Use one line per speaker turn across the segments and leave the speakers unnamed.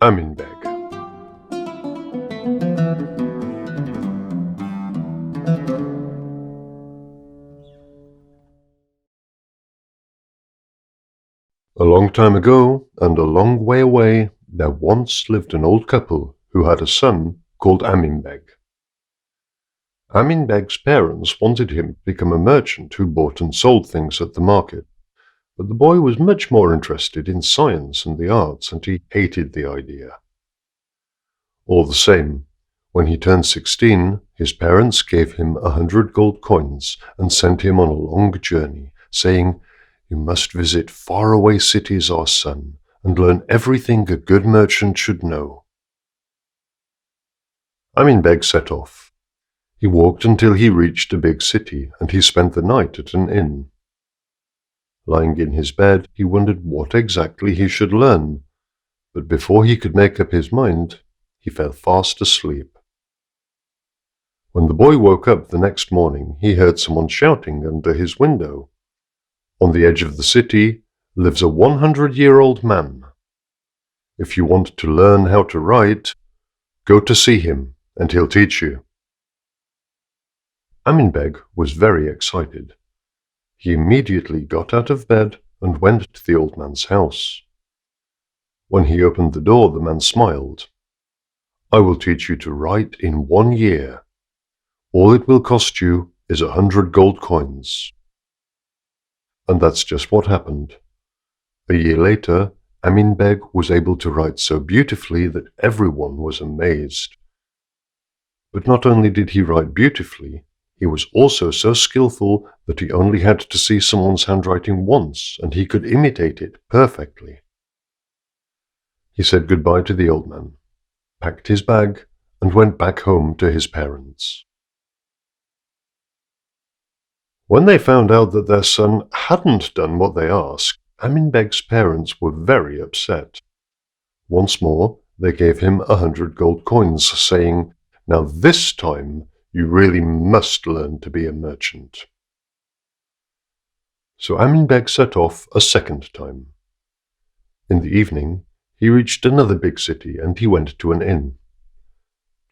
Aminbeg. A long time ago, and a long way away, there once lived an old couple who had a son called Aminbeg. Aminbeg's parents wanted him to become a merchant who bought and sold things at the market, but the boy was much more interested in science and the arts, and he hated the idea. All the same, when he turned 16, his parents gave him 100 gold coins and sent him on a long journey, saying, "You must visit faraway cities, our son, and learn everything a good merchant should know." Aminbeg set off. He walked until he reached a big city, and he spent the night at an inn. Lying in his bed, he wondered what exactly he should learn, but before he could make up his mind, he fell fast asleep. When the boy woke up the next morning, he heard someone shouting under his window. On the edge of the city lives a 100-year-old man. If you want to learn how to write, go to see him, and he'll teach you. Aminbeg was very excited. He immediately got out of bed and went to the old man's house. When he opened the door, the man smiled. "I will teach you to write in 1 year. All it will cost you is 100 gold coins." And that's just what happened. A year later, Aminbeg was able to write so beautifully that everyone was amazed. But not only did he write beautifully, he was also so skillful that he only had to see someone's handwriting once, and he could imitate it perfectly. He said goodbye to the old man, packed his bag, and went back home to his parents. When they found out that their son hadn't done what they asked, Aminbeg's parents were very upset. Once more, they gave him 100 gold coins, saying, "Now this time, you really must learn to be a merchant." So Aminbeg set off a second time. In the evening, he reached another big city, and he went to an inn.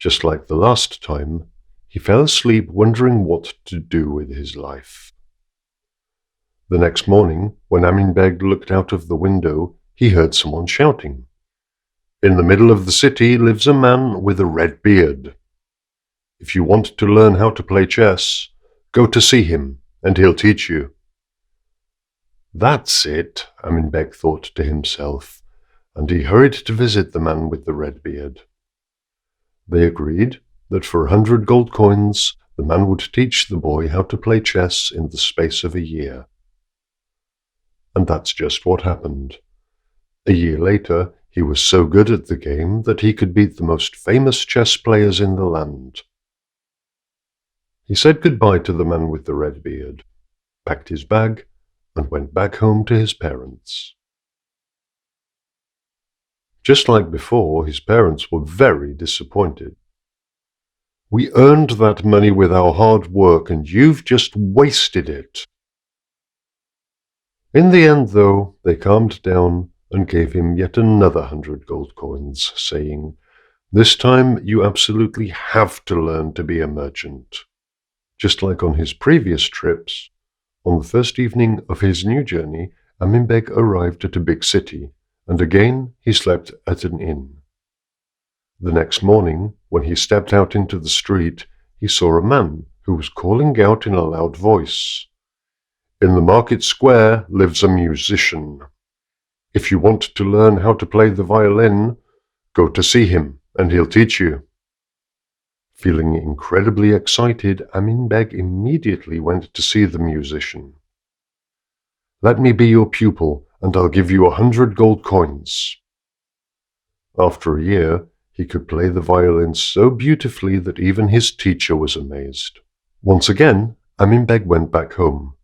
Just like the last time, he fell asleep wondering what to do with his life. The next morning, when Aminbeg looked out of the window, he heard someone shouting. "In the middle of the city lives a man with a red beard. If you want to learn how to play chess, go to see him, and he'll teach you." "That's it," Aminbeg thought to himself, and he hurried to visit the man with the red beard. They agreed that for 100 gold coins, the man would teach the boy how to play chess in the space of a year. And that's just what happened. A year later, he was so good at the game that he could beat the most famous chess players in the land. He said goodbye to the man with the red beard, packed his bag, and went back home to his parents. Just like before, his parents were very disappointed. "We earned that money with our hard work, and you've just wasted it." In the end, though, they calmed down and gave him yet another 100 gold coins, saying, "This time you absolutely have to learn to be a merchant." Just like on his previous trips, on the first evening of his new journey, Aminbeg arrived at a big city, and again he slept at an inn. The next morning, when he stepped out into the street, he saw a man who was calling out in a loud voice, "In the market square lives a musician. If you want to learn how to play the violin, go to see him, and he'll teach you." Feeling incredibly excited, Aminbeg immediately went to see the musician. "Let me be your pupil, and I'll give you 100 gold coins." After a year, he could play the violin so beautifully that even his teacher was amazed. Once again, Aminbeg went back home.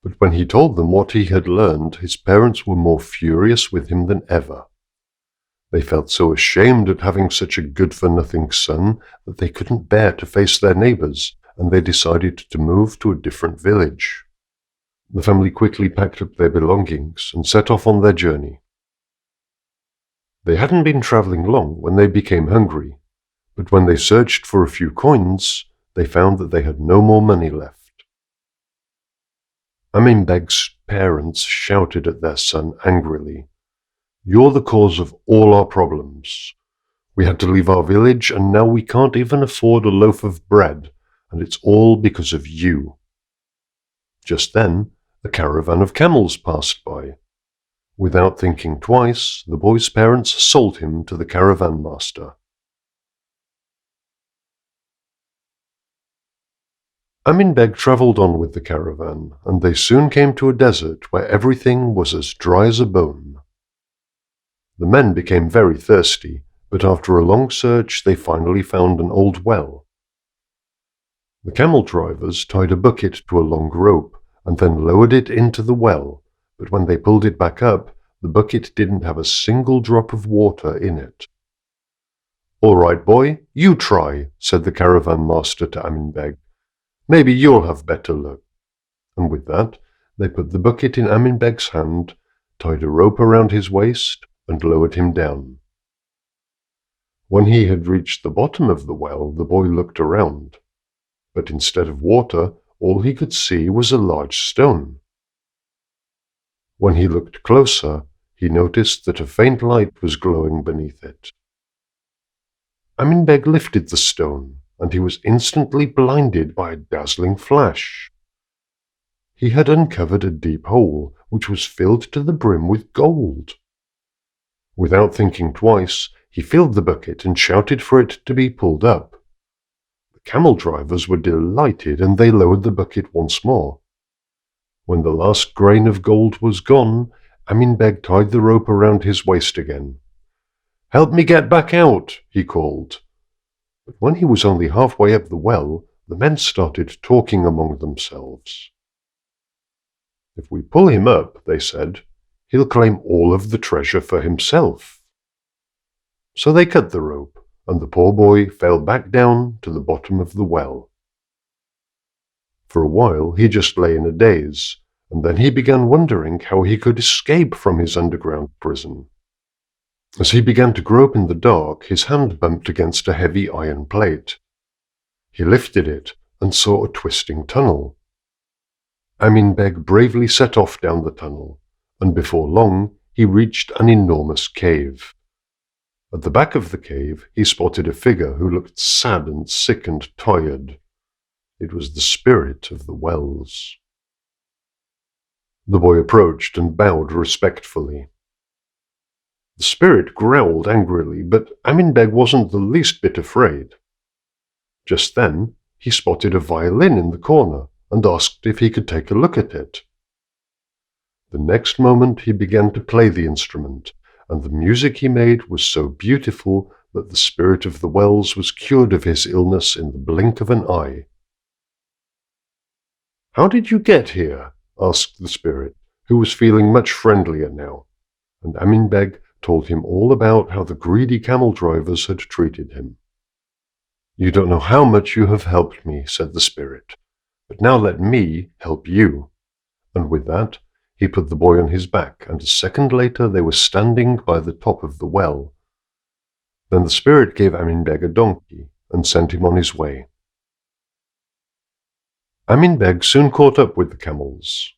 But when he told them what he had learned, his parents were more furious with him than ever. They felt so ashamed at having such a good-for-nothing son that they couldn't bear to face their neighbors, and they decided to move to a different village. The family quickly packed up their belongings and set off on their journey. They hadn't been travelling long when they became hungry, but when they searched for a few coins, they found that they had no more money left. Amin Beg's parents shouted at their son angrily, "You're the cause of all our problems. We had to leave our village and now we can't even afford a loaf of bread, and it's all because of you." Just then, a caravan of camels passed by. Without thinking twice, the boy's parents sold him to the caravan master. Amin Beg travelled on with the caravan, and they soon came to a desert where everything was as dry as a bone. The men became very thirsty, but after a long search they finally found an old well. The camel drivers tied a bucket to a long rope and then lowered it into the well, but when they pulled it back up, the bucket didn't have a single drop of water in it. "All right, boy, you try," said the caravan master to Amin Beg. "Maybe you'll have better luck." And with that, they put the bucket in Amin Beg's hand, tied a rope around his waist, and lowered him down. When he had reached the bottom of the well, the boy looked around. But instead of water, all he could see was a large stone. When he looked closer, he noticed that a faint light was glowing beneath it. Amin Beg lifted the stone, and he was instantly blinded by a dazzling flash. He had uncovered a deep hole, which was filled to the brim with gold. Without thinking twice, he filled the bucket and shouted for it to be pulled up. The camel drivers were delighted, and they lowered the bucket once more. When the last grain of gold was gone, Amin Beg tied the rope around his waist again. "Help me get back out," he called. But when he was only halfway up the well, the men started talking among themselves. "If we pull him up," they said, "he'll claim all of the treasure for himself." So they cut the rope, and the poor boy fell back down to the bottom of the well. For a while he just lay in a daze, and then he began wondering how he could escape from his underground prison. As he began to grope in the dark, his hand bumped against a heavy iron plate. He lifted it and saw a twisting tunnel. Amin Beg bravely set off down the tunnel, and before long he reached an enormous cave. At the back of the cave he spotted a figure who looked sad and sick and tired. It was the spirit of the wells. The boy approached and bowed respectfully. The spirit growled angrily, but Amin Beg wasn't the least bit afraid. Just then he spotted a violin in the corner and asked if he could take a look at it. The next moment he began to play the instrument, and the music he made was so beautiful that the spirit of the wells was cured of his illness in the blink of an eye. "How did you get here?" asked the spirit, who was feeling much friendlier now, and Amin Beg told him all about how the greedy camel drivers had treated him. "You don't know how much you have helped me," said the spirit, "but now let me help you." And with that, he put the boy on his back, and a second later they were standing by the top of the well. Then the spirit gave Amin Beg a donkey and sent him on his way. Amin Beg soon caught up with the camels.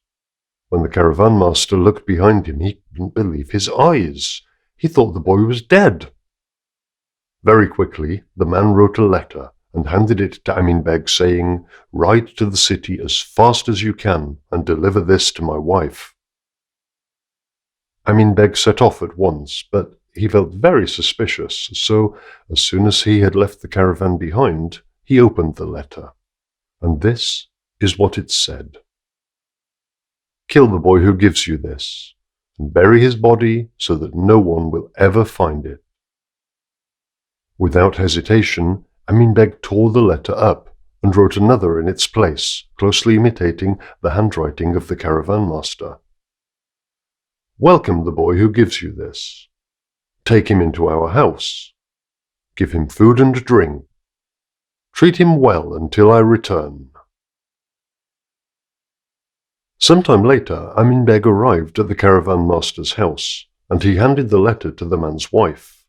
When the caravan master looked behind him, he couldn't believe his eyes. He thought the boy was dead. Very quickly, the man wrote a letter and handed it to Amin Beg, saying, "Ride to the city as fast as you can and deliver this to my wife." Amin Beg set off at once, but he felt very suspicious, so as soon as he had left the caravan behind, he opened the letter. And this is what it said. "Kill the boy who gives you this, and bury his body so that no one will ever find it." Without hesitation, Amin Beg tore the letter up and wrote another in its place, closely imitating the handwriting of the caravan master. "Welcome the boy who gives you this. Take him into our house. Give him food and drink. Treat him well until I return." Sometime later, Amin Beg arrived at the caravan master's house, and he handed the letter to the man's wife.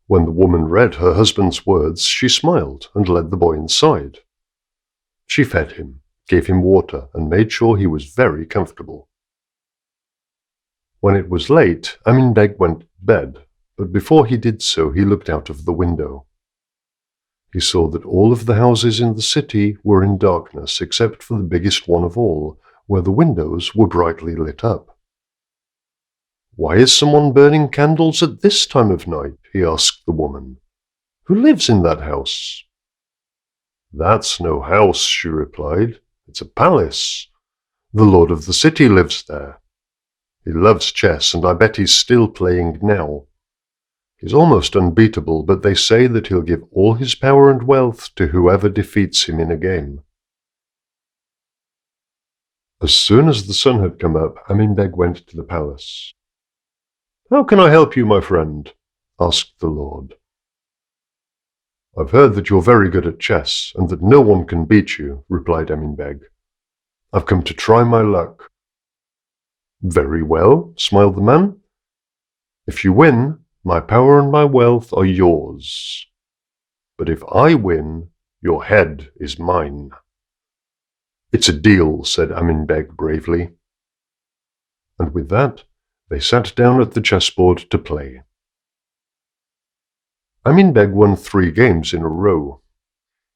When the woman read her husband's words, she smiled and led the boy inside. She fed him, gave him water, and made sure he was very comfortable. When it was late, Amin Beg went to bed, but before he did so, he looked out of the window. He saw that all of the houses in the city were in darkness except for the biggest one of all, where the windows were brightly lit up. "Why is someone burning candles at this time of night?" he asked the woman. "Who lives in that house?" "That's no house," she replied. "It's a palace. The lord of the city lives there. He loves chess, and I bet he's still playing now. He's almost unbeatable, but they say that he'll give all his power and wealth to whoever defeats him in a game." As soon as the sun had come up, Amin Beg went to the palace. "How can I help you, my friend?" asked the lord. "I've heard that you're very good at chess, and that no one can beat you," replied Amin Beg. "I've come to try my luck." "Very well," smiled the man. "If you win, my power and my wealth are yours. But if I win, your head is mine." "It's a deal," said Amin Beg bravely. And with that, they sat down at the chessboard to play. Amin Beg won 3 games in a row.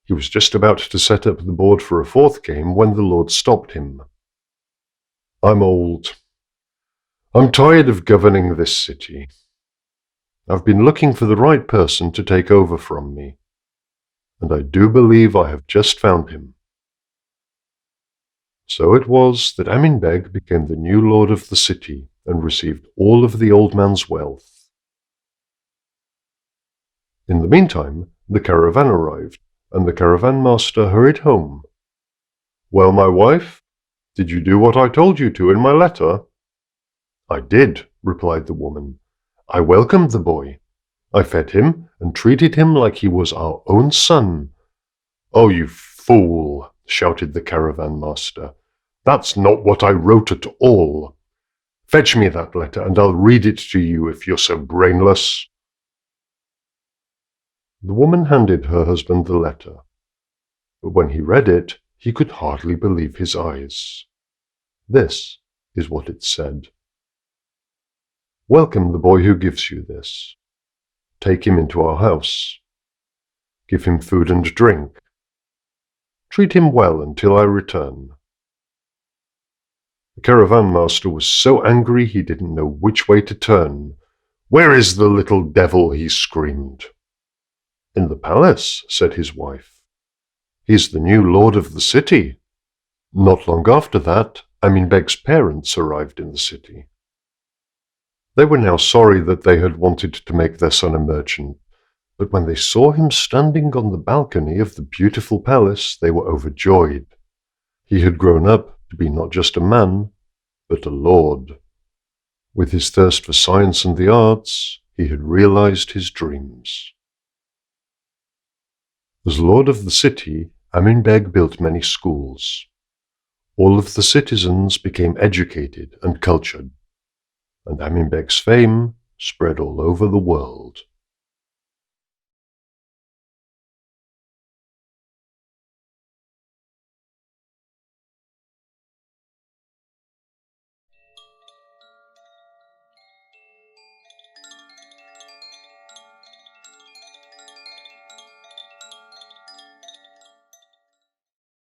He was just about to set up the board for a 4th game when the lord stopped him. "I'm old. I'm tired of governing this city. I've been looking for the right person to take over from me, and I do believe I have just found him." So it was that Amin Beg became the new lord of the city and received all of the old man's wealth. In the meantime, the caravan arrived, and the caravan master hurried home. "Well, my wife, did you do what I told you to in my letter?" "I did," replied the woman. "I welcomed the boy. I fed him and treated him like he was our own son." "Oh, you fool!" shouted the caravan master. "That's not what I wrote at all. Fetch me that letter, and I'll read it to you if you're so brainless." The woman handed her husband the letter, but when he read it, he could hardly believe his eyes. This is what it said. "Welcome the boy who gives you this. Take him into our house. Give him food and drink. Treat him well until I return." The caravan master was so angry he didn't know which way to turn. "Where is the little devil?" he screamed. "In the palace," said his wife. "He's the new lord of the city." Not long after that, Amin Beg's parents arrived in the city. They were now sorry that they had wanted to make their son a merchant, but when they saw him standing on the balcony of the beautiful palace, they were overjoyed. He had grown up to be not just a man, but a lord. With his thirst for science and the arts, he had realized his dreams. As lord of the city, Amin Beg built many schools. All of the citizens became educated and cultured, and Amin Beg's fame spread all over the world.